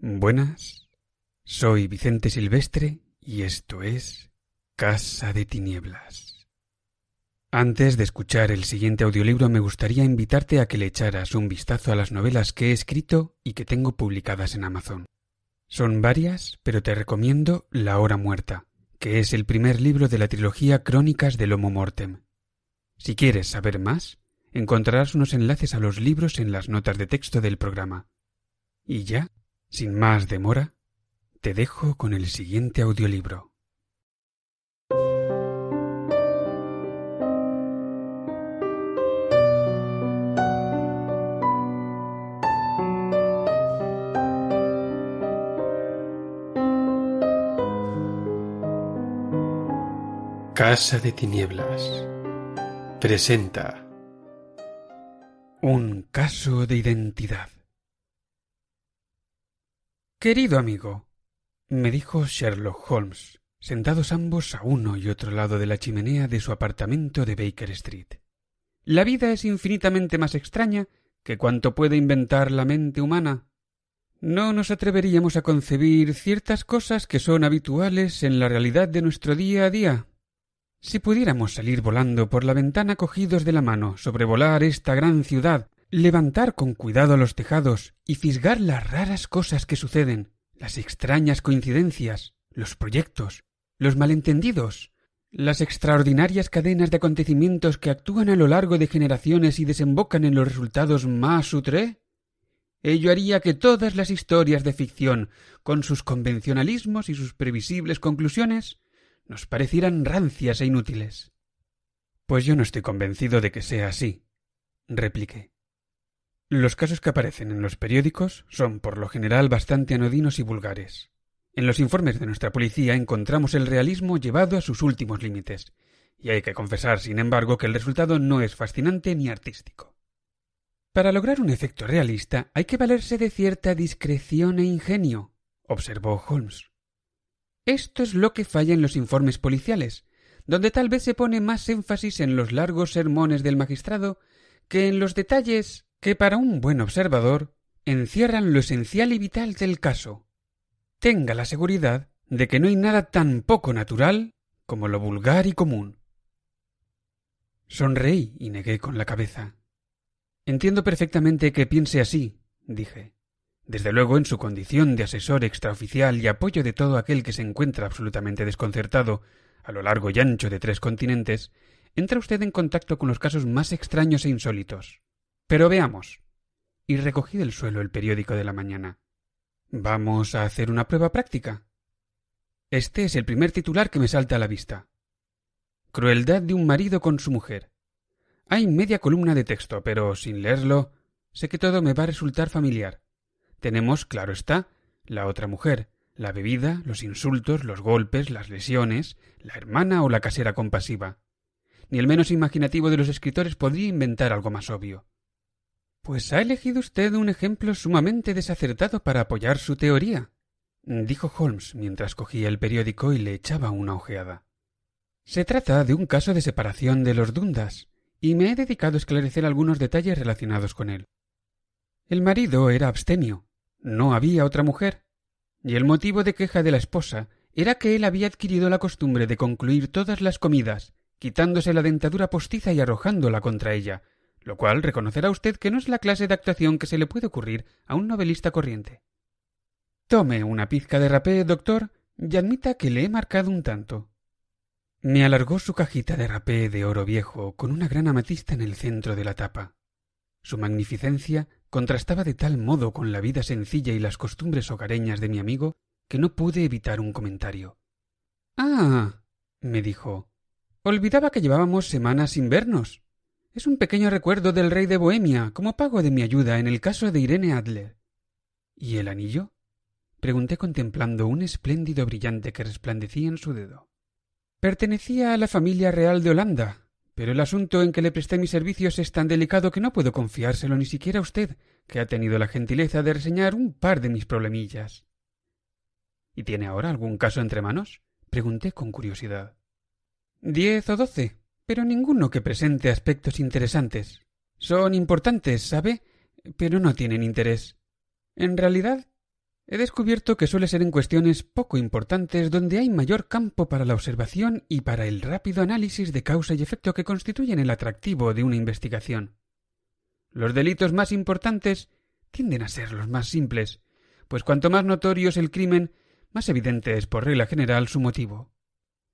Buenas, soy Vicente Silvestre y esto es Casa de Tinieblas. Antes de escuchar el siguiente audiolibro me gustaría invitarte a que le echaras un vistazo a las novelas que he escrito y que tengo publicadas en Amazon. Son varias, pero te recomiendo La Hora Muerta, que es el primer libro de la trilogía Crónicas del Homo Mortem. Si quieres saber más, encontrarás unos enlaces a los libros en las notas de texto del programa. Y ya, sin más demora, te dejo con el siguiente audiolibro. Casa de Tinieblas presenta Un caso de identidad. Querido amigo, me dijo Sherlock Holmes, sentados ambos a uno y otro lado de la chimenea de su apartamento de Baker Street. La vida es infinitamente más extraña que cuanto puede inventar la mente humana. No nos atreveríamos a concebir ciertas cosas que son habituales en la realidad de nuestro día a día. Si pudiéramos salir volando por la ventana cogidos de la mano, sobrevolar esta gran ciudad, levantar con cuidado los tejados y fisgar las raras cosas que suceden, las extrañas coincidencias, los proyectos, los malentendidos, las extraordinarias cadenas de acontecimientos que actúan a lo largo de generaciones y desembocan en los resultados más outrés, ello haría que todas las historias de ficción, con sus convencionalismos y sus previsibles conclusiones, nos parecieran rancias e inútiles. Pues yo no estoy convencido de que sea así, repliqué. Los casos que aparecen en los periódicos son por lo general bastante anodinos y vulgares. En los informes de nuestra policía encontramos el realismo llevado a sus últimos límites, y hay que confesar, sin embargo, que el resultado no es fascinante ni artístico. Para lograr un efecto realista hay que valerse de cierta discreción e ingenio, observó Holmes. Esto es lo que falla en los informes policiales, donde tal vez se pone más énfasis en los largos sermones del magistrado que en los detalles que para un buen observador encierran lo esencial y vital del caso. Tenga la seguridad de que no hay nada tan poco natural como lo vulgar y común. Sonreí y negué con la cabeza. Entiendo perfectamente que piense así, dije. Desde luego, en su condición de asesor extraoficial y apoyo de todo aquel que se encuentra absolutamente desconcertado a lo largo y ancho de 3 continentes, entra usted en contacto con los casos más extraños e insólitos. Pero veamos. Y recogí del suelo el periódico de la mañana. ¿Vamos a hacer una prueba práctica? Este es el primer titular que me salta a la vista. Crueldad de un marido con su mujer. Hay media columna de texto, pero sin leerlo, sé que todo me va a resultar familiar. Tenemos, claro está, la otra mujer, la bebida, los insultos, los golpes, las lesiones, la hermana o la casera compasiva. Ni el menos imaginativo de los escritores podría inventar algo más obvio. Pues ha elegido usted un ejemplo sumamente desacertado para apoyar su teoría, dijo Holmes mientras cogía el periódico y le echaba una ojeada. Se trata de un caso de separación de los Dundas, y me he dedicado a esclarecer algunos detalles relacionados con él. El marido era abstemio. No había otra mujer, y el motivo de queja de la esposa era que él había adquirido la costumbre de concluir todas las comidas, quitándose la dentadura postiza y arrojándola contra ella, lo cual reconocerá usted que no es la clase de actuación que se le puede ocurrir a un novelista corriente. Tome una pizca de rapé, doctor, y admita que le he marcado un tanto. Me alargó su cajita de rapé de oro viejo con una gran amatista en el centro de la tapa. Su magnificencia contrastaba de tal modo con la vida sencilla y las costumbres hogareñas de mi amigo que no pude evitar un comentario. «Ah», me dijo, «olvidaba que llevábamos semanas sin vernos. Es un pequeño recuerdo del rey de Bohemia como pago de mi ayuda en el caso de Irene Adler». «¿Y el anillo?», pregunté contemplando un espléndido brillante que resplandecía en su dedo. «Pertenecía a la familia real de Holanda, pero el asunto en que le presté mis servicios es tan delicado que no puedo confiárselo ni siquiera a usted, que ha tenido la gentileza de reseñar un par de mis problemillas». «¿Y tiene ahora algún caso entre manos?», pregunté con curiosidad. 10 o 12, pero ninguno que presente aspectos interesantes. Son importantes, ¿sabe?, pero no tienen interés. En realidad, He descubierto que suele ser en cuestiones poco importantes donde hay mayor campo para la observación y para el rápido análisis de causa y efecto que constituyen el atractivo de una investigación. Los delitos más importantes tienden a ser los más simples, pues cuanto más notorio es el crimen, más evidente es por regla general su motivo.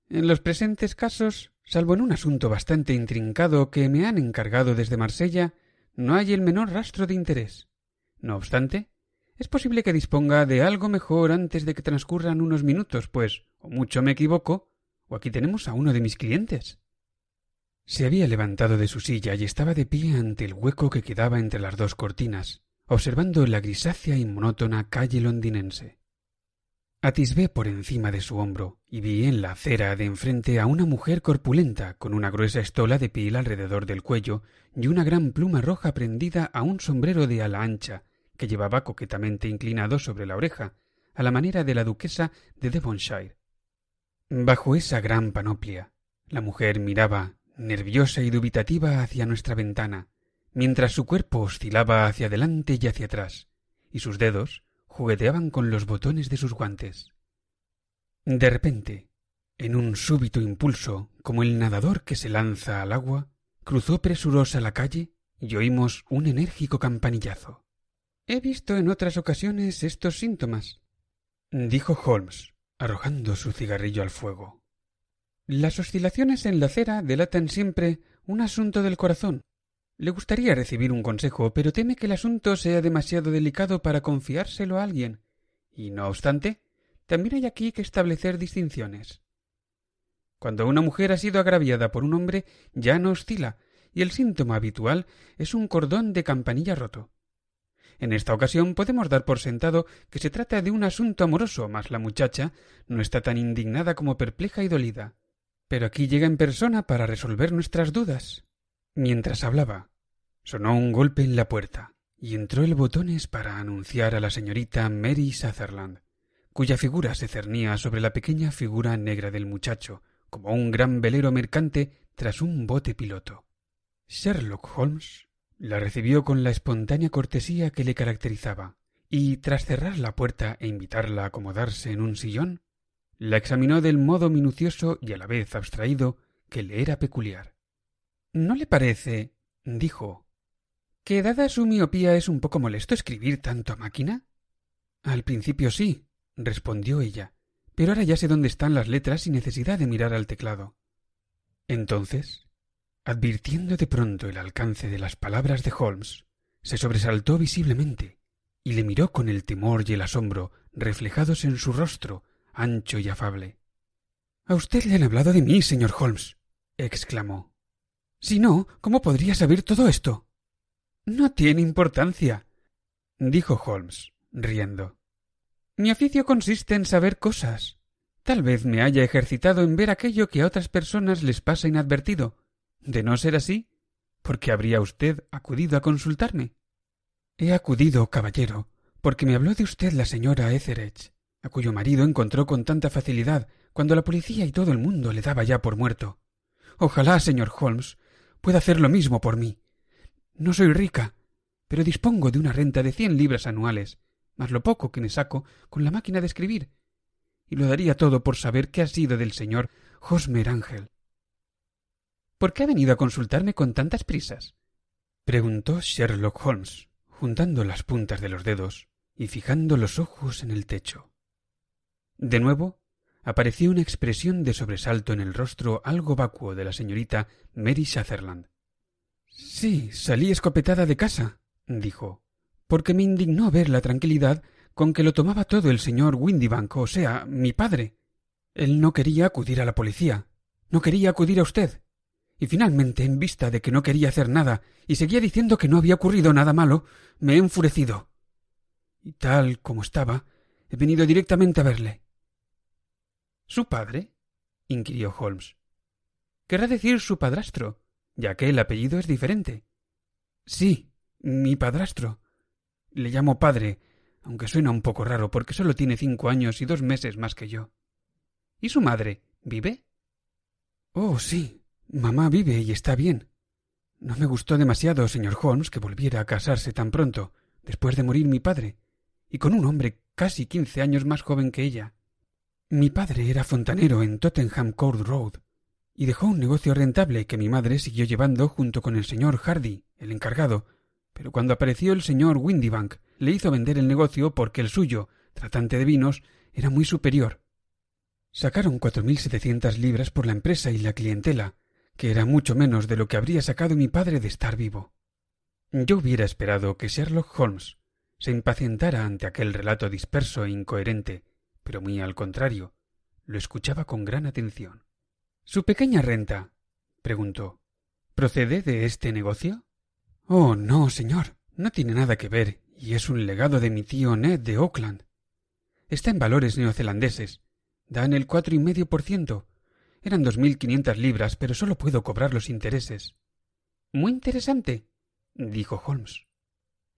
En los presentes casos, salvo en un asunto bastante intrincado que me han encargado desde Marsella, no hay el menor rastro de interés. No obstante, es posible que disponga de algo mejor antes de que transcurran unos minutos, pues, o mucho me equivoco, o aquí tenemos a uno de mis clientes. Se había levantado de su silla y estaba de pie ante el hueco que quedaba entre las dos cortinas, observando la grisácea y monótona calle londinense. Atisbé por encima de su hombro y vi en la acera de enfrente a una mujer corpulenta con una gruesa estola de piel alrededor del cuello y una gran pluma roja prendida a un sombrero de ala ancha que llevaba coquetamente inclinado sobre la oreja, a la manera de la duquesa de Devonshire. Bajo esa gran panoplia, la mujer miraba, nerviosa y dubitativa, hacia nuestra ventana, mientras su cuerpo oscilaba hacia adelante y hacia atrás, y sus dedos jugueteaban con los botones de sus guantes. De repente, en un súbito impulso, como el nadador que se lanza al agua, cruzó presurosa la calle y oímos un enérgico campanillazo. «He visto en otras ocasiones estos síntomas», dijo Holmes, arrojando su cigarrillo al fuego. «Las oscilaciones en la acera delatan siempre un asunto del corazón. Le gustaría recibir un consejo, pero teme que el asunto sea demasiado delicado para confiárselo a alguien. Y no obstante, también hay aquí que establecer distinciones. Cuando una mujer ha sido agraviada por un hombre, ya no oscila, y el síntoma habitual es un cordón de campanilla roto. En esta ocasión podemos dar por sentado que se trata de un asunto amoroso, mas la muchacha no está tan indignada como perpleja y dolida. Pero aquí llega en persona para resolver nuestras dudas». Mientras hablaba, sonó un golpe en la puerta y entró el botones para anunciar a la señorita Mary Sutherland, cuya figura se cernía sobre la pequeña figura negra del muchacho, como un gran velero mercante tras un bote piloto. Sherlock Holmes la recibió con la espontánea cortesía que le caracterizaba, y tras cerrar la puerta e invitarla a acomodarse en un sillón, la examinó del modo minucioso y a la vez abstraído que le era peculiar. «¿No le parece», dijo, «que dada su miopía es un poco molesto escribir tanto a máquina?» «Al principio sí», respondió ella, «pero ahora ya sé dónde están las letras sin necesidad de mirar al teclado». Entonces, advirtiendo de pronto el alcance de las palabras de Holmes, se sobresaltó visiblemente y le miró con el temor y el asombro reflejados en su rostro ancho y afable. «A usted le han hablado de mí, señor Holmes», exclamó. «Si no, ¿cómo podría saber todo esto?» «No tiene importancia», dijo Holmes, riendo. «Mi oficio consiste en saber cosas. Tal vez me haya ejercitado en ver aquello que a otras personas les pasa inadvertido. De no ser así, ¿por qué habría usted acudido a consultarme?» «He acudido, caballero, porque me habló de usted la señora Etheredge, a cuyo marido encontró con tanta facilidad cuando la policía y todo el mundo le daba ya por muerto. Ojalá, señor Holmes, pueda hacer lo mismo por mí. No soy rica, pero dispongo de una renta de 100 libras anuales, más lo poco que me saco con la máquina de escribir, y lo daría todo por saber qué ha sido del señor Hosmer Ángel». «¿Por qué ha venido a consultarme con tantas prisas?», preguntó Sherlock Holmes, juntando las puntas de los dedos y fijando los ojos en el techo. De nuevo apareció una expresión de sobresalto en el rostro algo vacuo de la señorita Mary Sutherland. «Sí, salí escopetada de casa», dijo, «porque me indignó ver la tranquilidad con que lo tomaba todo el señor Windibank, o sea, mi padre. Él no quería acudir a la policía, no quería acudir a usted, y finalmente, en vista de que no quería hacer nada y seguía diciendo que no había ocurrido nada malo, me he enfurecido. Y tal como estaba, he venido directamente a verle». «¿Su padre?», inquirió Holmes. «Querrá decir su padrastro, ya que el apellido es diferente». «Sí, mi padrastro. Le llamo padre, aunque suena un poco raro porque solo tiene 5 años y 2 meses más que yo». «¿Y su madre? ¿Vive?» «Oh, sí, mamá vive y está bien. No me gustó demasiado, señor Holmes, que volviera a casarse tan pronto, después de morir mi padre, y con un hombre casi 15 años más joven que ella. Mi padre era fontanero en Tottenham Court Road y dejó un negocio rentable que mi madre siguió llevando junto con el señor Hardy, el encargado, pero cuando apareció el señor Windibank le hizo vender el negocio porque el suyo, tratante de vinos, era muy superior. Sacaron 4.700 libras por la empresa y la clientela, que era mucho menos de lo que habría sacado mi padre de estar vivo. Yo hubiera esperado que Sherlock Holmes se impacientara ante aquel relato disperso e incoherente, pero muy al contrario, lo escuchaba con gran atención. —¿Su pequeña renta? —preguntó. —¿Procede de este negocio? —Oh, no, señor, no tiene nada que ver, y es un legado de mi tío Ned de Auckland. Está en valores neozelandeses. Dan el 4,5%. Eran 2.500 libras, pero solo puedo cobrar los intereses. —Muy interesante —dijo Holmes—.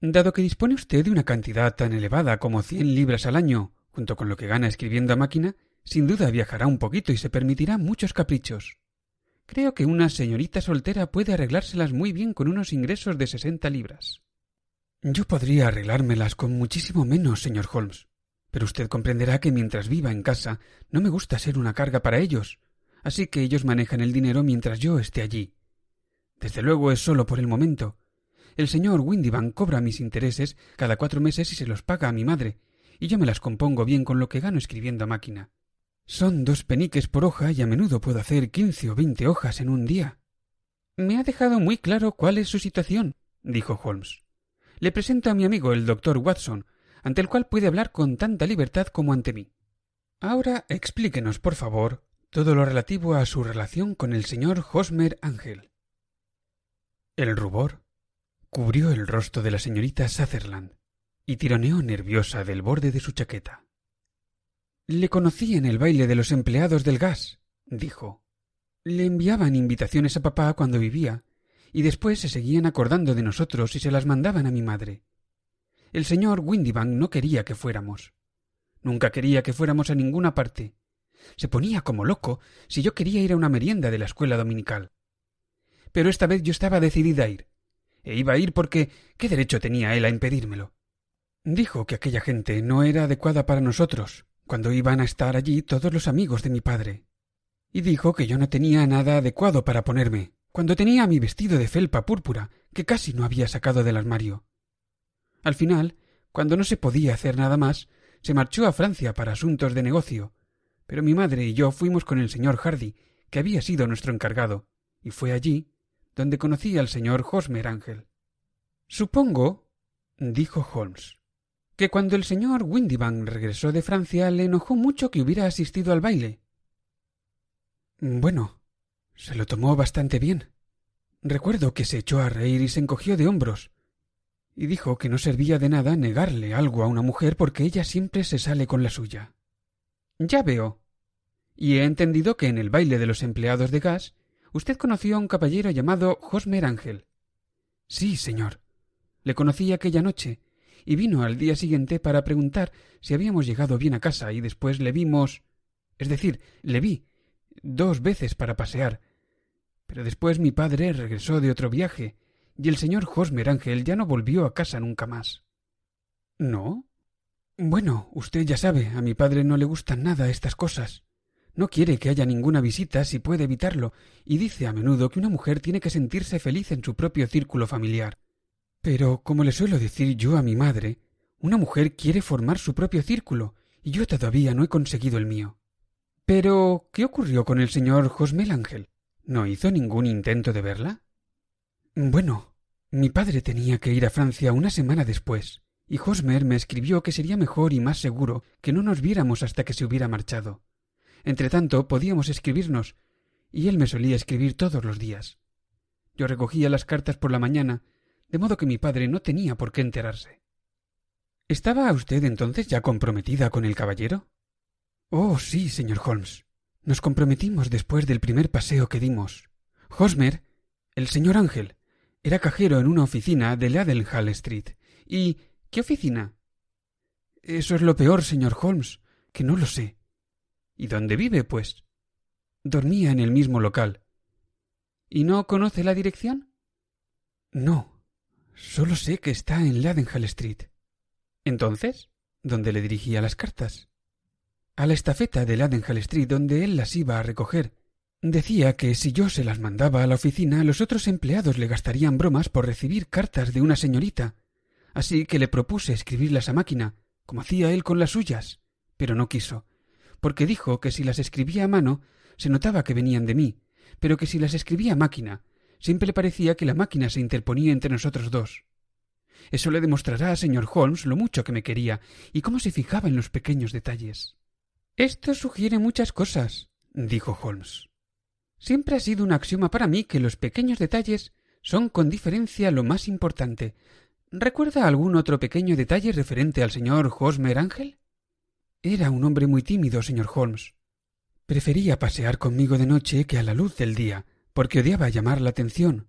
Dado que dispone usted de una cantidad tan elevada como 100 libras al año, junto con lo que gana escribiendo a máquina, sin duda viajará un poquito y se permitirá muchos caprichos. Creo que una señorita soltera puede arreglárselas muy bien con unos ingresos de 60 libras. Yo podría arreglármelas con muchísimo menos, señor Holmes, pero usted comprenderá que mientras viva en casa no me gusta ser una carga para ellos, así que ellos manejan el dinero mientras yo esté allí. Desde luego es solo por el momento. El señor Windibank cobra mis intereses cada 4 meses y se los paga a mi madre, y yo me las compongo bien con lo que gano escribiendo a máquina. Son 2 peniques por hoja y a menudo puedo hacer 15 o 20 hojas en un día. Me ha dejado muy claro cuál es su situación, dijo Holmes. Le presento a mi amigo el doctor Watson, ante el cual puede hablar con tanta libertad como ante mí. Ahora explíquenos, por favor, todo lo relativo a su relación con el señor Hosmer Ángel. El rubor cubrió el rostro de la señorita Sutherland y tironeó nerviosa del borde de su chaqueta. Le conocí en el baile de los empleados del gas, dijo. Le enviaban invitaciones a papá cuando vivía, y después se seguían acordando de nosotros y se las mandaban a mi madre. El señor Windibank no quería que fuéramos. Nunca quería que fuéramos a ninguna parte. Se ponía como loco si yo quería ir a una merienda de la escuela dominical. Pero esta vez yo estaba decidida a ir. E iba a ir porque ¿qué derecho tenía él a impedírmelo? Dijo que aquella gente no era adecuada para nosotros, cuando iban a estar allí todos los amigos de mi padre. Y dijo que yo no tenía nada adecuado para ponerme, cuando tenía mi vestido de felpa púrpura, que casi no había sacado del armario. Al final, cuando no se podía hacer nada más, se marchó a Francia para asuntos de negocio, pero mi madre y yo fuimos con el señor Hardy, que había sido nuestro encargado, y fue allí donde conocí al señor Hosmer Ángel. Supongo, dijo Holmes, que cuando el señor Windibank regresó de Francia le enojó mucho que hubiera asistido al baile. Bueno, se lo tomó bastante bien. Recuerdo que se echó a reír y se encogió de hombros, y dijo que no servía de nada negarle algo a una mujer porque ella siempre se sale con la suya. Ya veo. Y he entendido que en el baile de los empleados de gas usted conoció a un caballero llamado Hosmer Ángel. Sí, señor. Le conocí aquella noche, y vino al día siguiente para preguntar si habíamos llegado bien a casa, y después le vimos... Es decir, le vi 2 veces para pasear. Pero después mi padre regresó de otro viaje, y el señor Hosmer Ángel ya no volvió a casa nunca más. ¿No? Bueno, usted ya sabe, a mi padre no le gustan nada estas cosas. No quiere que haya ninguna visita si puede evitarlo, y dice a menudo que una mujer tiene que sentirse feliz en su propio círculo familiar. Pero, como le suelo decir yo a mi madre, una mujer quiere formar su propio círculo, y yo todavía no he conseguido el mío. Pero, ¿qué ocurrió con el señor Hosmer Ángel? ¿No hizo ningún intento de verla? Bueno, mi padre tenía que ir a Francia una semana después, y Hosmer me escribió que sería mejor y más seguro que no nos viéramos hasta que se hubiera marchado. Entretanto, podíamos escribirnos, y él me solía escribir todos los días. Yo recogía las cartas por la mañana, de modo que mi padre no tenía por qué enterarse. ¿Estaba usted entonces ya comprometida con el caballero? Oh, sí, señor Holmes. Nos comprometimos después del primer paseo que dimos. Hosmer, el señor Ángel, era cajero en una oficina de Leadenhall Street. ¿Y qué oficina? Eso es lo peor, señor Holmes, que no lo sé. ¿Y dónde vive, pues? Dormía en el mismo local. ¿Y no conoce la dirección? No, solo sé que está en Leadenhall Street. ¿Entonces? ¿Dónde le dirigía las cartas? A la estafeta de Ladenhall Street, donde él las iba a recoger. Decía que si yo se las mandaba a la oficina, los otros empleados le gastarían bromas por recibir cartas de una señorita. Así que le propuse escribirlas a máquina, como hacía él con las suyas, pero no quiso, porque dijo que si las escribía a mano se notaba que venían de mí, pero que si las escribía a máquina siempre le parecía que la máquina se interponía entre nosotros dos. Eso le demostrará a señor Holmes lo mucho que me quería y cómo se fijaba en los pequeños detalles. Esto sugiere muchas cosas, dijo Holmes. Siempre ha sido un axioma para mí que los pequeños detalles son con diferencia lo más importante. ¿Recuerda algún otro pequeño detalle referente al señor Hosmer Ángel? Era un hombre muy tímido, señor Holmes. Prefería pasear conmigo de noche que a la luz del día, porque odiaba llamar la atención.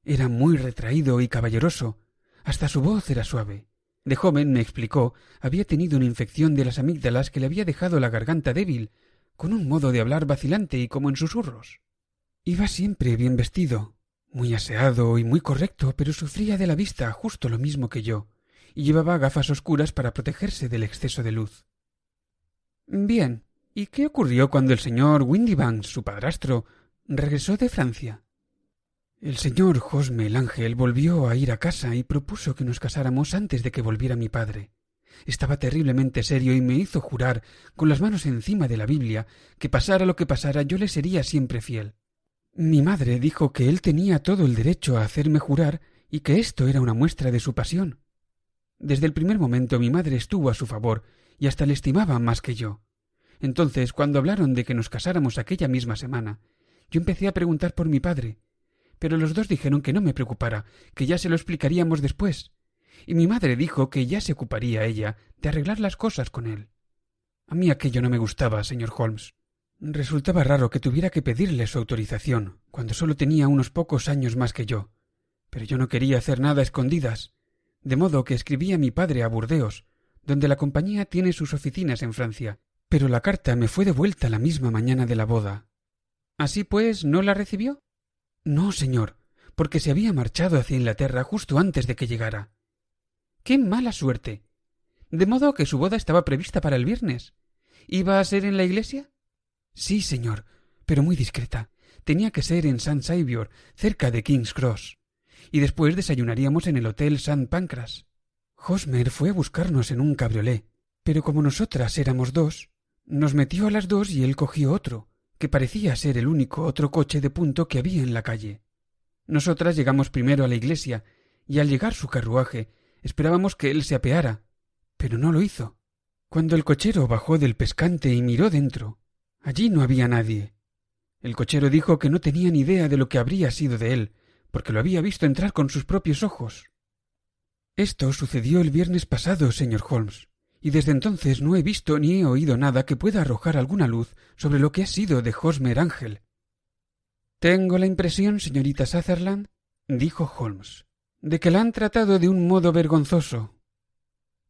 Era muy retraído y caballeroso. Hasta su voz era suave. De joven, me explicó, había tenido una infección de las amígdalas que le había dejado la garganta débil, con un modo de hablar vacilante y como en susurros. Iba siempre bien vestido, muy aseado y muy correcto, pero sufría de la vista justo lo mismo que yo, y llevaba gafas oscuras para protegerse del exceso de luz. Bien, ¿y qué ocurrió cuando el señor Windibanks, su padrastro, regresó de Francia? El señor Hosmer Ángel volvió a ir a casa y propuso que nos casáramos antes de que volviera mi padre. Estaba terriblemente serio y me hizo jurar, con las manos encima de la Biblia, que pasara lo que pasara yo le sería siempre fiel. Mi madre dijo que él tenía todo el derecho a hacerme jurar y que esto era una muestra de su pasión. Desde el primer momento mi madre estuvo a su favor y hasta le estimaba más que yo. Entonces, cuando hablaron de que nos casáramos aquella misma semana, yo empecé a preguntar por mi padre, pero los dos dijeron que no me preocupara, que ya se lo explicaríamos después, y mi madre dijo que ya se ocuparía ella de arreglar las cosas con él. A mí aquello no me gustaba, señor Holmes. Resultaba raro que tuviera que pedirle su autorización, cuando solo tenía unos pocos años más que yo, pero yo no quería hacer nada a escondidas, de modo que escribí a mi padre a Burdeos, donde la compañía tiene sus oficinas en Francia, pero la carta me fue devuelta la misma mañana de la boda. ¿Así pues no la recibió? No, señor, porque se había marchado hacia Inglaterra justo antes de que llegara. ¡Qué mala suerte! De modo que su boda estaba prevista para el viernes. ¿Iba a ser en la iglesia? Sí, señor, pero muy discreta. Tenía que ser en St. Saviour, cerca de King's Cross. Y después desayunaríamos en el Hotel St. Pancras. Hosmer fue a buscarnos en un cabriolé, pero como nosotras éramos dos, nos metió a las dos y él cogió otro, que parecía ser el único otro coche de punto que había en la calle. Nosotras llegamos primero a la iglesia, y al llegar su carruaje esperábamos que él se apeara, pero no lo hizo. Cuando el cochero bajó del pescante y miró dentro, allí no había nadie. El cochero dijo que no tenía ni idea de lo que habría sido de él, porque lo había visto entrar con sus propios ojos. Esto sucedió el viernes pasado, señor Holmes, y desde entonces no he visto ni he oído nada que pueda arrojar alguna luz sobre lo que ha sido de Hosmer Ángel. Tengo la impresión, señorita Sutherland, dijo Holmes, de que la han tratado de un modo vergonzoso.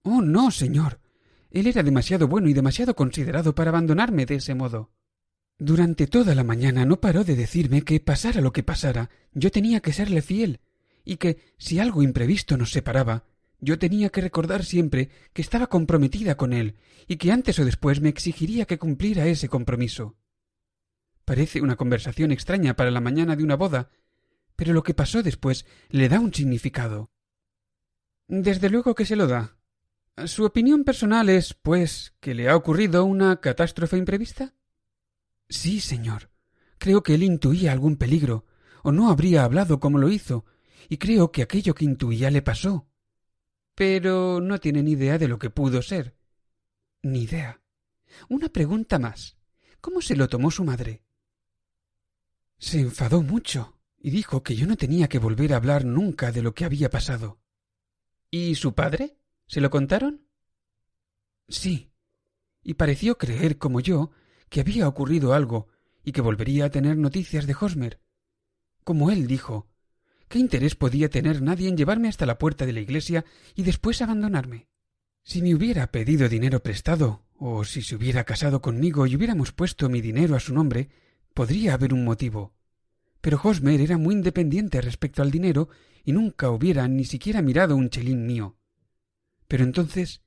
Oh, no, señor. Él era demasiado bueno y demasiado considerado para abandonarme de ese modo. Durante toda la mañana no paró de decirme que, pasara lo que pasara, yo tenía que serle fiel, y que, si algo imprevisto nos separaba, yo tenía que recordar siempre que estaba comprometida con él, y que antes o después me exigiría que cumpliera ese compromiso. Parece una conversación extraña para la mañana de una boda, pero lo que pasó después le da un significado. Desde luego que se lo da. ¿Su opinión personal es, pues, que le ha ocurrido una catástrofe imprevista? Sí, señor. Creo que él intuía algún peligro, o no habría hablado como lo hizo, y creo que aquello que intuía le pasó. Pero no tiene ni idea de lo que pudo ser. Ni idea. Una pregunta más. ¿Cómo se lo tomó su madre? Se enfadó mucho y dijo que yo no tenía que volver a hablar nunca de lo que había pasado. ¿Y su padre? ¿Se lo contaron? Sí, y pareció creer, como yo, que había ocurrido algo y que volvería a tener noticias de Hosmer. Como él dijo, ¿qué interés podía tener nadie en llevarme hasta la puerta de la iglesia y después abandonarme? Si me hubiera pedido dinero prestado, o si se hubiera casado conmigo y hubiéramos puesto mi dinero a su nombre, podría haber un motivo. Pero Hosmer era muy independiente respecto al dinero y nunca hubiera ni siquiera mirado un chelín mío. Pero entonces,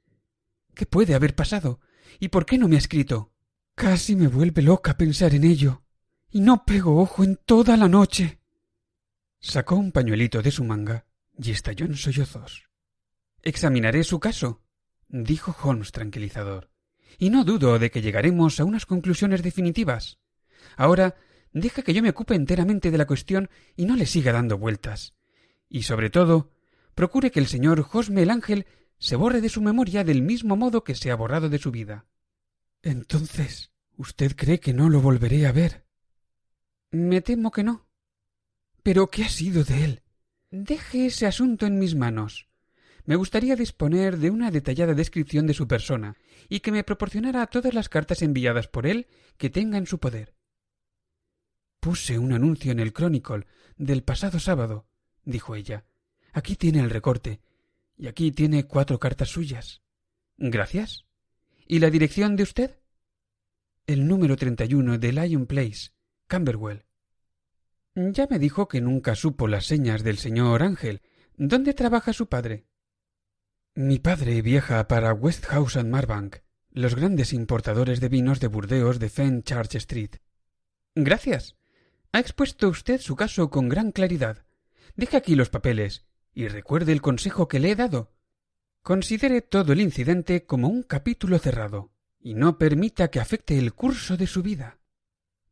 ¿Qué puede haber pasado? ¿Y por qué no me ha escrito? Casi me vuelve loca pensar en ello. Y no pego ojo en toda la noche. Sacó un pañuelito de su manga y estalló en sollozos. Examinaré su caso, dijo Holmes tranquilizador, y no dudo de que llegaremos a unas conclusiones definitivas. Ahora deja que yo me ocupe enteramente de la cuestión y no le siga dando vueltas. Y sobre todo, procure que el señor Hosmer el Ángel se borre de su memoria del mismo modo que se ha borrado de su vida. Entonces, ¿usted cree que no lo volveré a ver? Me temo que no. ¿Pero qué ha sido de él? Deje ese asunto en mis manos. Me gustaría disponer de una detallada descripción de su persona y que me proporcionara todas las cartas enviadas por él que tenga en su poder. Puse un anuncio en el Chronicle del pasado sábado, dijo ella. Aquí tiene el recorte, y aquí tiene 4 cartas suyas. Gracias. ¿Y la dirección de usted? El número 31 de Lion Place, Camberwell. Ya me dijo que nunca supo las señas del señor Ángel. ¿Dónde trabaja su padre? Mi padre viaja para Westhouse and Marbank, los grandes importadores de vinos de Burdeos de Fenchurch Street. Gracias. Ha expuesto usted su caso con gran claridad. Deje aquí los papeles y recuerde el consejo que le he dado. Considere todo el incidente como un capítulo cerrado y no permita que afecte el curso de su vida.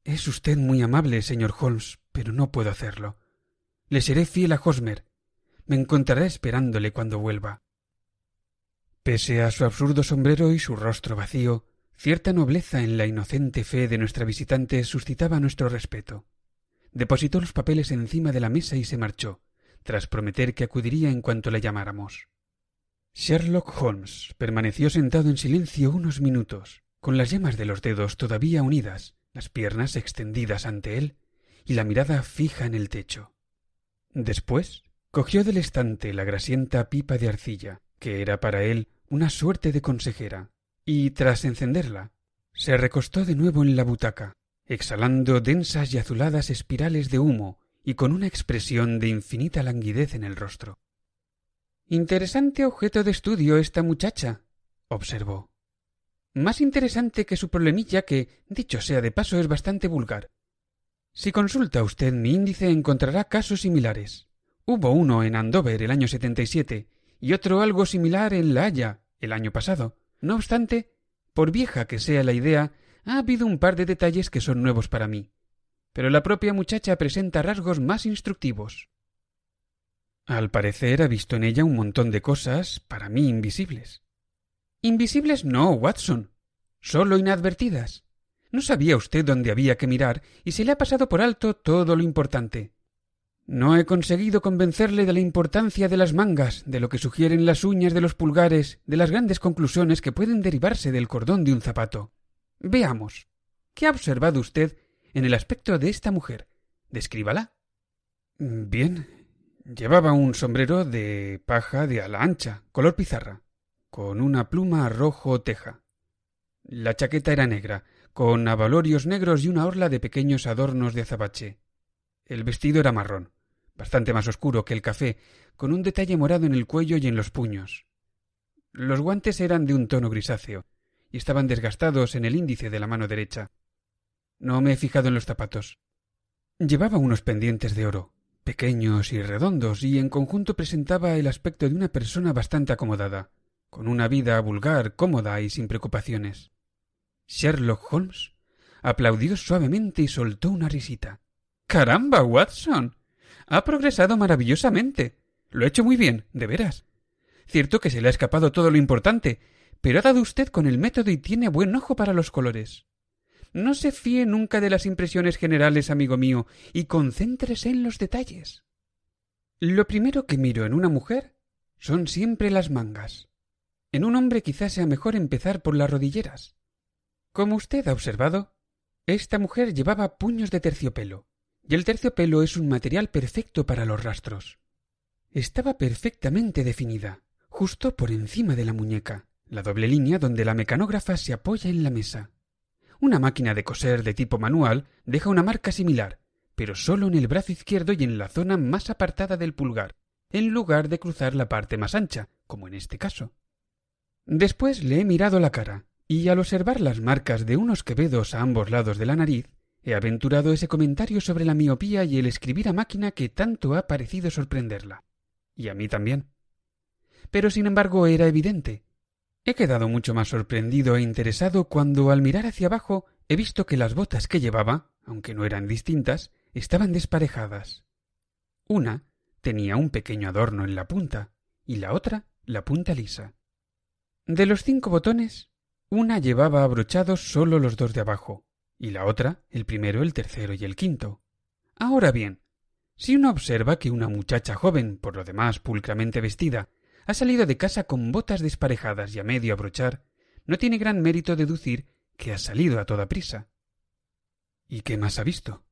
Es usted muy amable, señor Holmes, pero no puedo hacerlo. Le seré fiel a Hosmer. Me encontraré esperándole cuando vuelva. Pese a su absurdo sombrero y su rostro vacío, cierta nobleza en la inocente fe de nuestra visitante suscitaba nuestro respeto. Depositó los papeles encima de la mesa y se marchó, tras prometer que acudiría en cuanto le llamáramos. Sherlock Holmes permaneció sentado en silencio unos minutos, con las yemas de los dedos todavía unidas, las piernas extendidas ante él y la mirada fija en el techo. Después cogió del estante la grasienta pipa de arcilla, que era para él una suerte de consejera, y tras encenderla, se recostó de nuevo en la butaca, exhalando densas y azuladas espirales de humo y con una expresión de infinita languidez en el rostro. Interesante objeto de estudio esta muchacha, observó. Más interesante que su problemilla que, dicho sea de paso, es bastante vulgar. Si consulta usted mi índice encontrará casos similares. Hubo uno en Andover el año 77 y otro algo similar en La Haya el año pasado. No obstante, por vieja que sea la idea, ha habido un par de detalles que son nuevos para mí. Pero la propia muchacha presenta rasgos más instructivos. Al parecer ha visto en ella un montón de cosas, para mí, invisibles. Invisibles no, Watson. Solo inadvertidas. No sabía usted dónde había que mirar y se le ha pasado por alto todo lo importante. No he conseguido convencerle de la importancia de las mangas, de lo que sugieren las uñas de los pulgares, de las grandes conclusiones que pueden derivarse del cordón de un zapato. Veamos. ¿Qué ha observado usted en el aspecto de esta mujer? Descríbala. Bien. Llevaba un sombrero de paja de ala ancha, color pizarra, con una pluma rojo teja. La chaqueta era negra, con abalorios negros y una orla de pequeños adornos de azabache. El vestido era marrón, bastante más oscuro que el café, con un detalle morado en el cuello y en los puños. Los guantes eran de un tono grisáceo y estaban desgastados en el índice de la mano derecha. No me he fijado en los zapatos. Llevaba unos pendientes de oro, pequeños y redondos, y en conjunto presentaba el aspecto de una persona bastante acomodada, con una vida vulgar, cómoda y sin preocupaciones. Sherlock Holmes aplaudió suavemente y soltó una risita. —¡Caramba, Watson! Ha progresado maravillosamente. Lo ha hecho muy bien, de veras. Cierto que se le ha escapado todo lo importante, pero ha dado usted con el método y tiene buen ojo para los colores. No se fíe nunca de las impresiones generales, amigo mío, y concéntrese en los detalles. Lo primero que miro en una mujer son siempre las mangas. En un hombre quizás sea mejor empezar por las rodilleras. Como usted ha observado, esta mujer llevaba puños de terciopelo, y el terciopelo es un material perfecto para los rastros. Estaba perfectamente definida, justo por encima de la muñeca, la doble línea donde la mecanógrafa se apoya en la mesa. Una máquina de coser de tipo manual deja una marca similar, pero solo en el brazo izquierdo y en la zona más apartada del pulgar, en lugar de cruzar la parte más ancha, como en este caso. Después le he mirado la cara, y al observar las marcas de unos quevedos a ambos lados de la nariz, he aventurado ese comentario sobre la miopía y el escribir a máquina que tanto ha parecido sorprenderla. Y a mí también. Pero sin embargo era evidente. He quedado mucho más sorprendido e interesado cuando al mirar hacia abajo he visto que las botas que llevaba, aunque no eran distintas, estaban desparejadas. Una tenía un pequeño adorno en la punta y la otra la punta lisa. De los 5 botones, una llevaba abrochados solo los 2 de abajo y la otra el primero, el tercero y el quinto. Ahora bien, si uno observa que una muchacha joven, por lo demás pulcramente vestida, ha salido de casa con botas desparejadas y a medio abrochar, no tiene gran mérito deducir que ha salido a toda prisa. ¿Y qué más ha visto?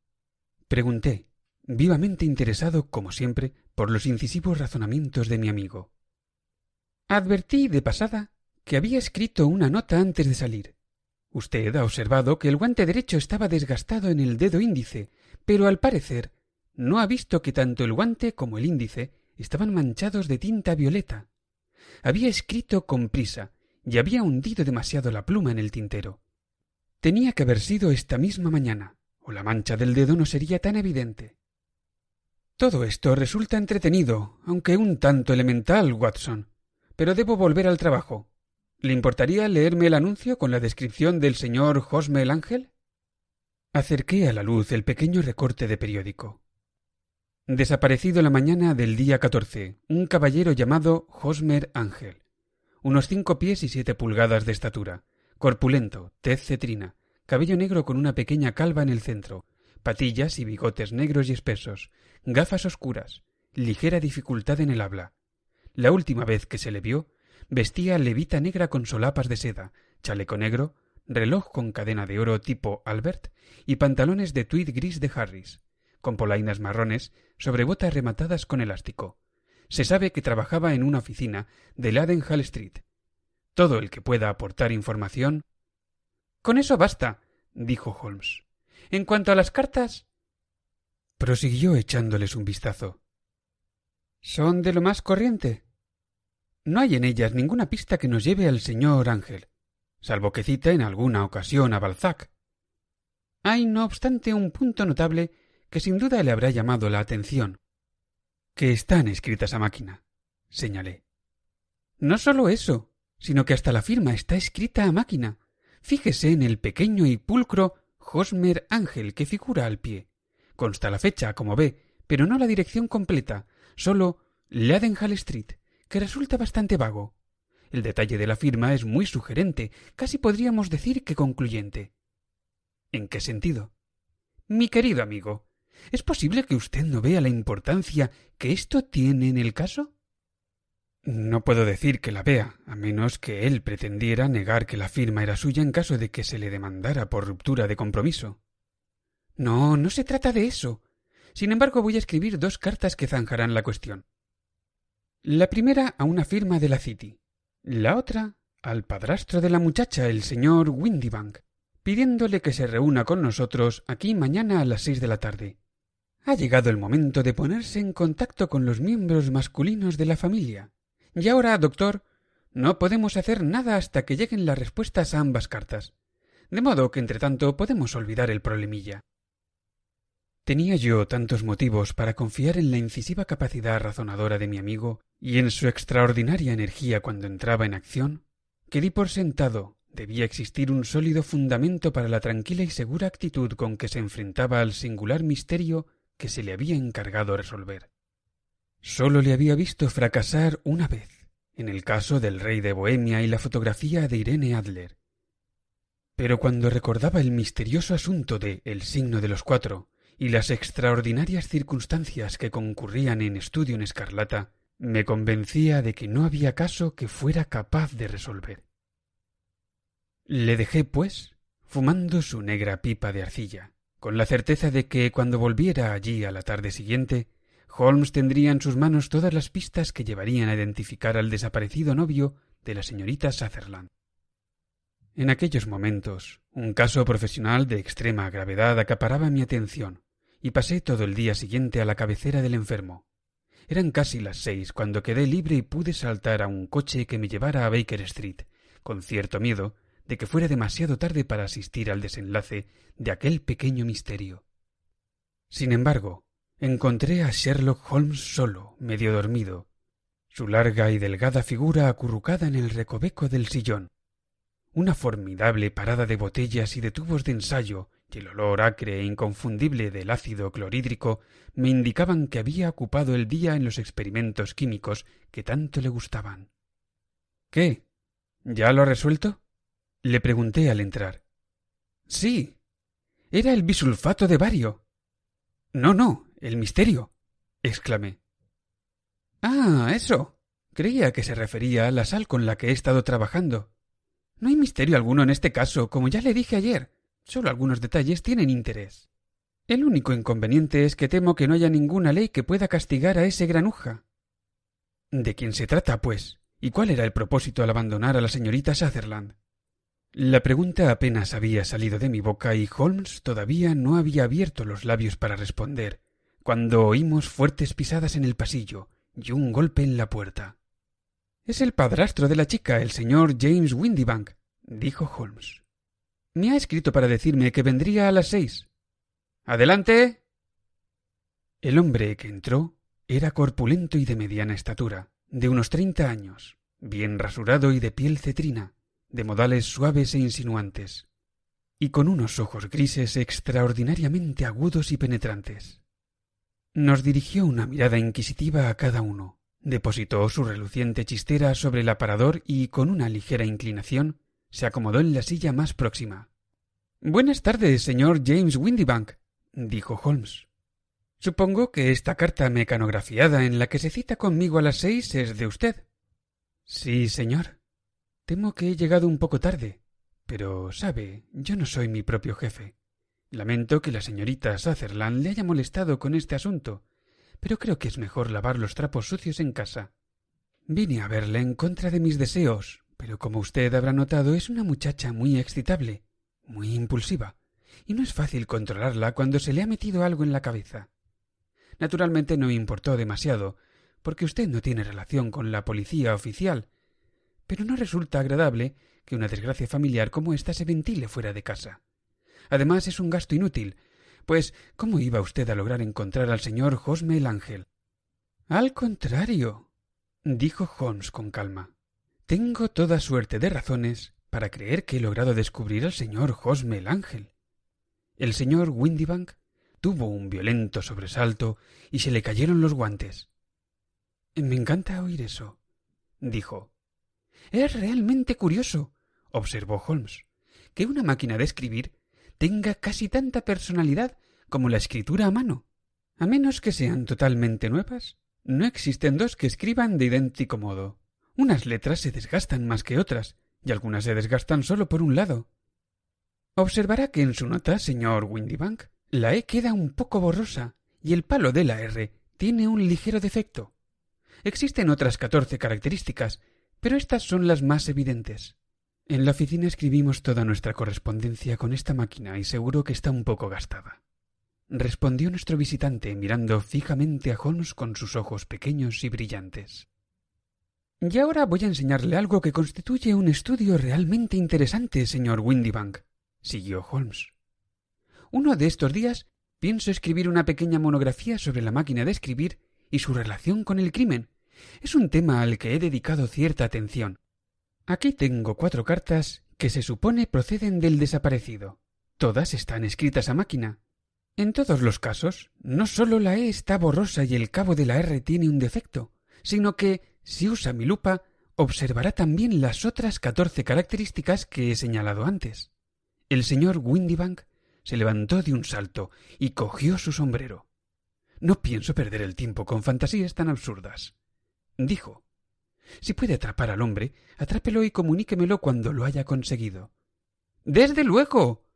Pregunté, vivamente interesado, como siempre, por los incisivos razonamientos de mi amigo. Advertí de pasada que había escrito una nota antes de salir. Usted ha observado que el guante derecho estaba desgastado en el dedo índice, pero al parecer no ha visto que tanto el guante como el índice estaban manchados de tinta violeta. Había escrito con prisa y había hundido demasiado la pluma en el tintero. Tenía que haber sido esta misma mañana, o la mancha del dedo no sería tan evidente. Todo esto resulta entretenido, aunque un tanto elemental, Watson. Pero debo volver al trabajo. ¿Le importaría leerme el anuncio con la descripción del señor Hosmer Ángel? Acerqué a la luz el pequeño recorte de periódico. Desaparecido la mañana del día 14, un caballero llamado Hosmer Ángel. Unos 5 pies y 7 pulgadas de estatura, corpulento, tez cetrina, cabello negro con una pequeña calva en el centro, patillas y bigotes negros y espesos, gafas oscuras, ligera dificultad en el habla. La última vez que se le vio, vestía levita negra con solapas de seda, chaleco negro, reloj con cadena de oro tipo Albert y pantalones de tweed gris de Harris, con polainas marrones sobre botas rematadas con elástico. Se sabe que trabajaba en una oficina de Ladenhall Street. Todo el que pueda aportar información... Con eso basta, dijo Holmes. En cuanto a las cartas... prosiguió echándoles un vistazo. ¿Son de lo más corriente? No hay en ellas ninguna pista que nos lleve al señor Ángel, salvo que cita en alguna ocasión a Balzac. Hay, no obstante, un punto notable que sin duda le habrá llamado la atención. Que están escritas a máquina, señalé. No solo eso, sino que hasta la firma está escrita a máquina. Fíjese en el pequeño y pulcro Hosmer Ángel que figura al pie. Consta la fecha, como ve, pero no la dirección completa, solo Ladenhall Street, que resulta bastante vago. El detalle de la firma es muy sugerente, casi podríamos decir que concluyente. ¿En qué sentido? Mi querido amigo, ¿es posible que usted no vea la importancia que esto tiene en el caso? No puedo decir que la vea, a menos que él pretendiera negar que la firma era suya en caso de que se le demandara por ruptura de compromiso. No, no se trata de eso. Sin embargo, voy a escribir 2 cartas que zanjarán la cuestión. La primera a una firma de la City, la otra al padrastro de la muchacha, el señor Windibank, pidiéndole que se reúna con nosotros aquí mañana a las 6 de la tarde. Ha llegado el momento de ponerse en contacto con los miembros masculinos de la familia. Y ahora, doctor, no podemos hacer nada hasta que lleguen las respuestas a ambas cartas. De modo que, entre tanto, podemos olvidar el problemilla. Tenía yo tantos motivos para confiar en la incisiva capacidad razonadora de mi amigo y en su extraordinaria energía cuando entraba en acción, que di por sentado debía existir un sólido fundamento para la tranquila y segura actitud con que se enfrentaba al singular misterio que se le había encargado resolver. Sólo le había visto fracasar una vez, en el caso del rey de Bohemia y la fotografía de Irene Adler. Pero cuando recordaba el misterioso asunto de El signo de los 4 y las extraordinarias circunstancias que concurrían en Estudio en Escarlata, me convencía de que no había caso que fuera capaz de resolver. Le dejé, pues, fumando su negra pipa de arcilla, con la certeza de que cuando volviera allí a la tarde siguiente, Holmes tendría en sus manos todas las pistas que llevarían a identificar al desaparecido novio de la señorita Sutherland. En aquellos momentos, un caso profesional de extrema gravedad acaparaba mi atención, y pasé todo el día siguiente a la cabecera del enfermo. Eran casi las 6 cuando quedé libre y pude saltar a un coche que me llevara a Baker Street, con cierto miedo de que fuera demasiado tarde para asistir al desenlace de aquel pequeño misterio. Sin embargo, encontré a Sherlock Holmes solo, medio dormido, su larga y delgada figura acurrucada en el recoveco del sillón. Una formidable parada de botellas y de tubos de ensayo y el olor acre e inconfundible del ácido clorhídrico me indicaban que había ocupado el día en los experimentos químicos que tanto le gustaban. —¿Qué? ¿Ya lo ha resuelto? —le pregunté al entrar. —Sí. Era el bisulfato de bario. —No, el misterio —exclamé. —Ah, eso. Creía que se refería a la sal con la que he estado trabajando. No hay misterio alguno en este caso, como ya le dije ayer. Solo algunos detalles tienen interés. El único inconveniente es que temo que no haya ninguna ley que pueda castigar a ese granuja. ¿De quién se trata, pues? ¿Y cuál era el propósito al abandonar a la señorita Sutherland? La pregunta apenas había salido de mi boca y Holmes todavía no había abierto los labios para responder, cuando oímos fuertes pisadas en el pasillo y un golpe en la puerta. —Es el padrastro de la chica, el señor James Windibank —dijo Holmes. Me ha escrito para decirme que vendría a las 6. —¡Adelante! El hombre que entró era corpulento y de mediana estatura, de unos 30 años, bien rasurado y de piel cetrina, de modales suaves e insinuantes, y con unos ojos grises extraordinariamente agudos y penetrantes. Nos dirigió una mirada inquisitiva a cada uno, depositó su reluciente chistera sobre el aparador y, con una ligera inclinación, se acomodó en la silla más próxima. —Buenas tardes, señor James Windibank —dijo Holmes—. Supongo que esta carta mecanografiada en la que se cita conmigo a las 6 es de usted. —Sí, señor. Temo que he llegado un poco tarde, pero, sabe, yo no soy mi propio jefe. Lamento que la señorita Sutherland le haya molestado con este asunto, pero creo que es mejor lavar los trapos sucios en casa. Vine a verle en contra de mis deseos, pero como usted habrá notado es una muchacha muy excitable, muy impulsiva, y no es fácil controlarla cuando se le ha metido algo en la cabeza. Naturalmente no me importó demasiado, porque usted no tiene relación con la policía oficial, pero no resulta agradable que una desgracia familiar como esta se ventile fuera de casa. Además es un gasto inútil, pues ¿cómo iba usted a lograr encontrar al señor Hosmer el Ángel? —Al contrario —dijo Holmes con calma—, tengo toda suerte de razones para creer que he logrado descubrir al señor Hosmer el Ángel. El señor Windibank tuvo un violento sobresalto y se le cayeron los guantes. —Me encanta oír eso —dijo. —Es realmente curioso —observó Holmes—, que una máquina de escribir tenga casi tanta personalidad como la escritura a mano. A menos que sean totalmente nuevas, no existen dos que escriban de idéntico modo. Unas letras se desgastan más que otras, y algunas se desgastan solo por un lado. Observará que en su nota, señor Windibank, la E queda un poco borrosa, y el palo de la R tiene un ligero defecto. Existen otras 14 características, pero estas son las más evidentes. En la oficina escribimos toda nuestra correspondencia con esta máquina y seguro que está un poco gastada, respondió nuestro visitante mirando fijamente a Holmes con sus ojos pequeños y brillantes. Y ahora voy a enseñarle algo que constituye un estudio realmente interesante, señor Windibank, siguió Holmes. Uno de estos días pienso escribir una pequeña monografía sobre la máquina de escribir y su relación con el crimen. Es un tema al que he dedicado cierta atención. Aquí tengo 4 cartas que se supone proceden del desaparecido. Todas están escritas a máquina. En todos los casos, no sólo la E está borrosa y el cabo de la R tiene un defecto, sino que, si usa mi lupa, observará también las otras 14 características que he señalado antes. El señor Windibank se levantó de un salto y cogió su sombrero. No pienso perder el tiempo con fantasías tan absurdas, dijo. Si puede atrapar al hombre, atrápelo y comuníquemelo cuando lo haya conseguido. —¡Desde luego!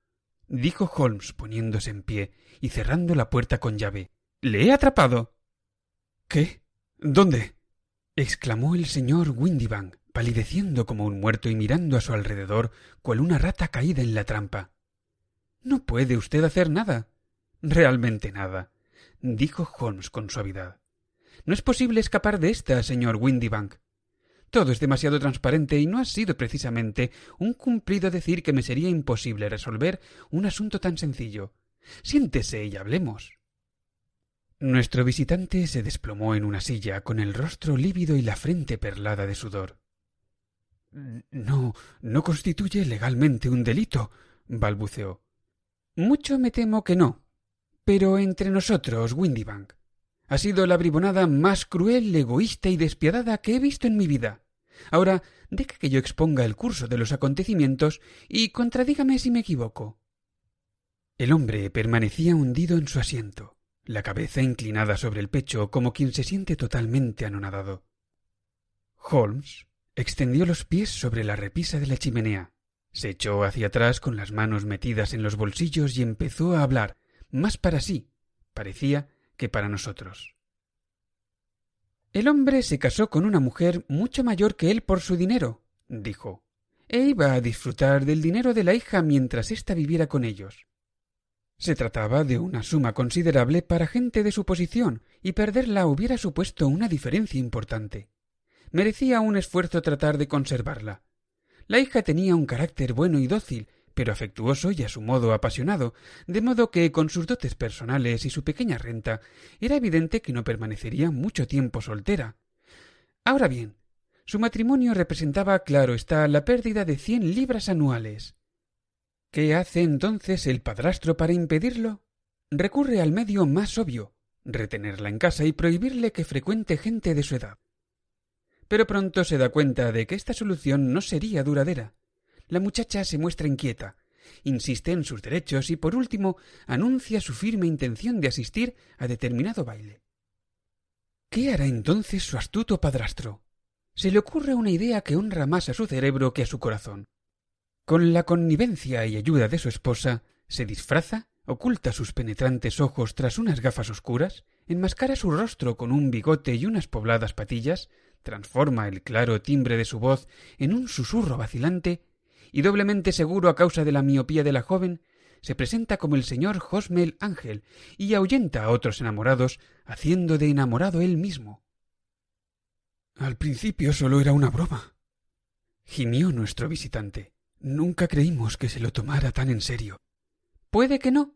—dijo Holmes poniéndose en pie y cerrando la puerta con llave. —¡Le he atrapado! —¿Qué? ¿Dónde? —exclamó el señor Windibank, palideciendo como un muerto y mirando a su alrededor cual una rata caída en la trampa. —No puede usted hacer nada. —Realmente nada —dijo Holmes con suavidad—. No es posible escapar de esta, señor Windibank. Todo es demasiado transparente y no ha sido precisamente un cumplido decir que me sería imposible resolver un asunto tan sencillo. Siéntese y hablemos. Nuestro visitante se desplomó en una silla con el rostro lívido y la frente perlada de sudor. No constituye legalmente un delito, balbuceó. Mucho me temo que no. Pero entre nosotros, Windibank, ha sido la bribonada más cruel, egoísta y despiadada que he visto en mi vida. Ahora, deje que yo exponga el curso de los acontecimientos y contradígame si me equivoco. El hombre permanecía hundido en su asiento, la cabeza inclinada sobre el pecho como quien se siente totalmente anonadado. Holmes extendió los pies sobre la repisa de la chimenea, se echó hacia atrás con las manos metidas en los bolsillos y empezó a hablar, más para sí, parecía, que para nosotros. El hombre se casó con una mujer mucho mayor que él por su dinero, dijo, e iba a disfrutar del dinero de la hija mientras ésta viviera con ellos. Se trataba de una suma considerable para gente de su posición, y perderla hubiera supuesto una diferencia importante. Merecía un esfuerzo tratar de conservarla. La hija tenía un carácter bueno y dócil, pero afectuoso y a su modo apasionado, de modo que con sus dotes personales y su pequeña renta era evidente que no permanecería mucho tiempo soltera. Ahora bien, su matrimonio representaba, claro está, la pérdida de 100 libras anuales. ¿Qué hace entonces el padrastro para impedirlo? Recurre al medio más obvio, retenerla en casa y prohibirle que frecuente gente de su edad. Pero pronto se da cuenta de que esta solución no sería duradera. La muchacha se muestra inquieta, insiste en sus derechos y, por último, anuncia su firme intención de asistir a determinado baile. ¿Qué hará entonces su astuto padrastro? Se le ocurre una idea que honra más a su cerebro que a su corazón. Con la connivencia y ayuda de su esposa, se disfraza, oculta sus penetrantes ojos tras unas gafas oscuras, enmascara su rostro con un bigote y unas pobladas patillas, transforma el claro timbre de su voz en un susurro vacilante, y doblemente seguro a causa de la miopía de la joven, se presenta como el señor Hosmer Ángel y ahuyenta a otros enamorados, haciendo de enamorado él mismo. Al principio solo era una broma, gimió nuestro visitante. Nunca creímos que se lo tomara tan en serio. Puede que no,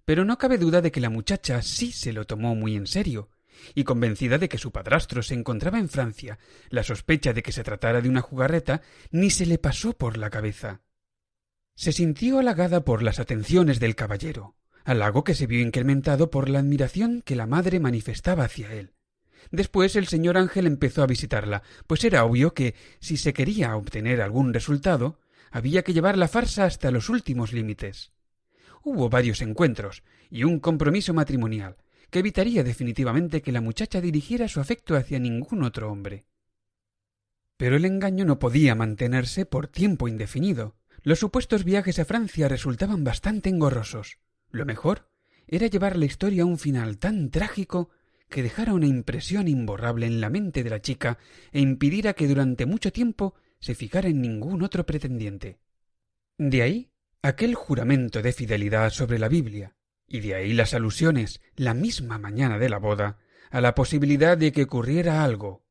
pero no cabe duda de que la muchacha sí se lo tomó muy en serio, y convencida de que su padrastro se encontraba en Francia, la sospecha de que se tratara de una jugarreta ni se le pasó por la cabeza. Se sintió halagada por las atenciones del caballero, halago que se vio incrementado por la admiración que la madre manifestaba hacia él. Después el señor Ángel empezó a visitarla, pues era obvio que, si se quería obtener algún resultado, había que llevar la farsa hasta los últimos límites. Hubo varios encuentros y un compromiso matrimonial, que evitaría definitivamente que la muchacha dirigiera su afecto hacia ningún otro hombre. Pero el engaño no podía mantenerse por tiempo indefinido. Los supuestos viajes a Francia resultaban bastante engorrosos. Lo mejor era llevar la historia a un final tan trágico que dejara una impresión imborrable en la mente de la chica e impidiera que durante mucho tiempo se fijara en ningún otro pretendiente. De ahí aquel juramento de fidelidad sobre la Biblia, y de ahí las alusiones, la misma mañana de la boda, a la posibilidad de que ocurriera algo.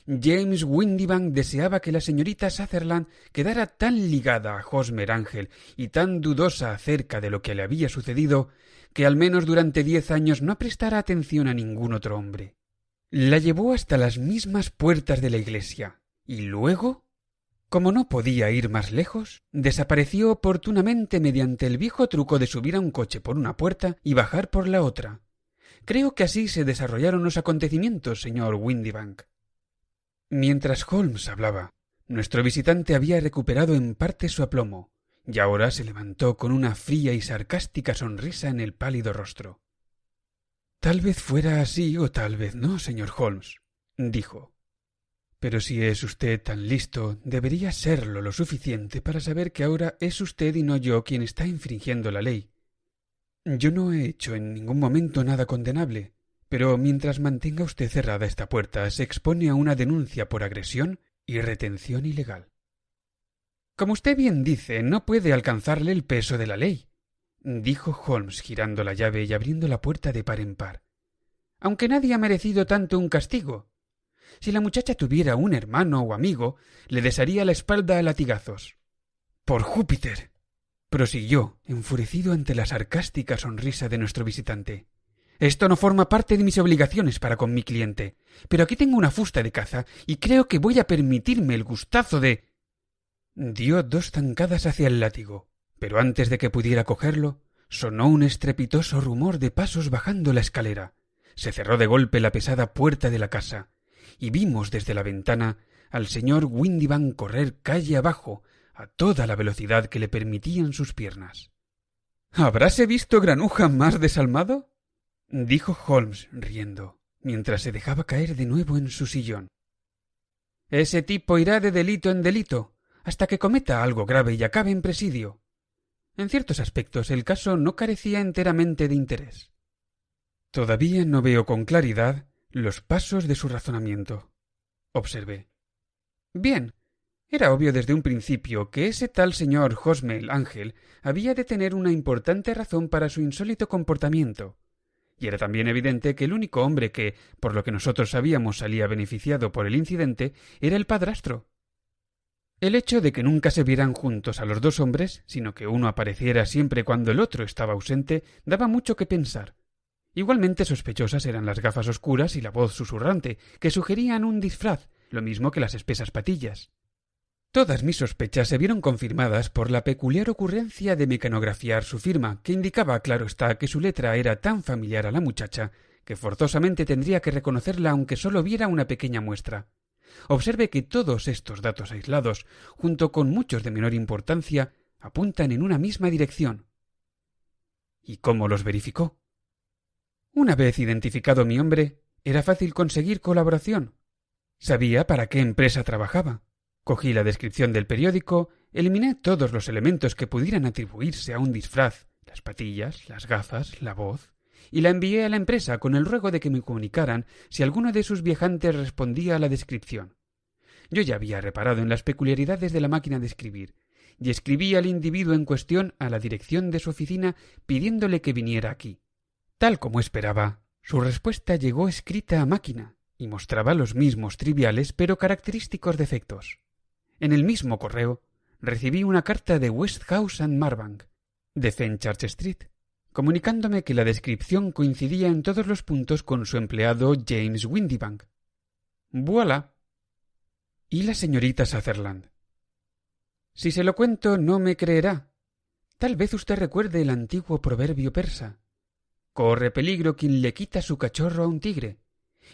James Windibank deseaba que la señorita Sutherland quedara tan ligada a Hosmer Ángel y tan dudosa acerca de lo que le había sucedido, que al menos durante 10 años no prestara atención a ningún otro hombre. La llevó hasta las mismas puertas de la iglesia, y luego, como no podía ir más lejos, desapareció oportunamente mediante el viejo truco de subir a un coche por una puerta y bajar por la otra. Creo que así se desarrollaron los acontecimientos, señor Windibank. Mientras Holmes hablaba, nuestro visitante había recuperado en parte su aplomo, y ahora se levantó con una fría y sarcástica sonrisa en el pálido rostro. Tal vez fuera así o tal vez no, señor Holmes, dijo. Pero si es usted tan listo, debería serlo lo suficiente para saber que ahora es usted y no yo quien está infringiendo la ley. Yo no he hecho en ningún momento nada condenable, pero mientras mantenga usted cerrada esta puerta se expone a una denuncia por agresión y retención ilegal. Como usted bien dice, no puede alcanzarle el peso de la ley, dijo Holmes girando la llave y abriendo la puerta de par en par. aunque nadie ha merecido tanto un castigo. Si la muchacha tuviera un hermano o amigo, le desharía la espalda a latigazos. —¡Por Júpiter! —prosiguió, enfurecido ante la sarcástica sonrisa de nuestro visitante—. Esto no forma parte de mis obligaciones para con mi cliente, pero aquí tengo una fusta de caza y creo que voy a permitirme el gustazo de... Dio 2 zancadas hacia el látigo, pero antes de que pudiera cogerlo, sonó un estrepitoso rumor de pasos bajando la escalera. Se cerró de golpe la pesada puerta de la casa, y vimos desde la ventana al señor Windibank correr calle abajo a toda la velocidad que le permitían sus piernas. —¿Habráse visto granuja más desalmado? —dijo Holmes riendo, mientras se dejaba caer de nuevo en su sillón. —Ese tipo irá de delito en delito, hasta que cometa algo grave y acabe en presidio. En ciertos aspectos el caso no carecía enteramente de interés. Todavía no veo con claridad los pasos de su razonamiento, observé. Bien, era obvio desde un principio que ese tal señor Hosmer Ángel había de tener una importante razón para su insólito comportamiento, y era también evidente que el único hombre que, por lo que nosotros sabíamos, salía beneficiado por el incidente era el padrastro. El hecho de que nunca se vieran juntos a los 2 hombres, sino que uno apareciera siempre cuando el otro estaba ausente, daba mucho que pensar. Igualmente sospechosas eran las gafas oscuras y la voz susurrante, que sugerían un disfraz, lo mismo que las espesas patillas. Todas mis sospechas se vieron confirmadas por la peculiar ocurrencia de mecanografiar su firma, que indicaba, claro está, que su letra era tan familiar a la muchacha que forzosamente tendría que reconocerla aunque sólo viera una pequeña muestra. Observe que todos estos datos aislados, junto con muchos de menor importancia, apuntan en una misma dirección. ¿Y cómo los verificó? Una vez identificado mi hombre, era fácil conseguir colaboración. Sabía para qué empresa trabajaba. Cogí la descripción del periódico, eliminé todos los elementos que pudieran atribuirse a un disfraz, las patillas, las gafas, la voz, y la envié a la empresa con el ruego de que me comunicaran si alguno de sus viajantes respondía a la descripción. Yo ya había reparado en las peculiaridades de la máquina de escribir, y escribí al individuo en cuestión a la dirección de su oficina pidiéndole que viniera aquí. Tal como esperaba, su respuesta llegó escrita a máquina y mostraba los mismos triviales pero característicos defectos. En el mismo correo recibí una carta de Westhouse and Marbank, de Fenchurch Street, comunicándome que la descripción coincidía en todos los puntos con su empleado James Windibank. ¡Voilà! ¿Y la señorita Sutherland? Si se lo cuento no me creerá. Tal vez usted recuerde el antiguo proverbio persa. Corre peligro quien le quita su cachorro a un tigre,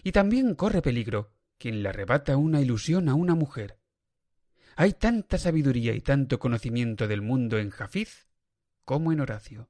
y también corre peligro quien le arrebata una ilusión a una mujer. Hay tanta sabiduría y tanto conocimiento del mundo en Hafiz como en Horacio.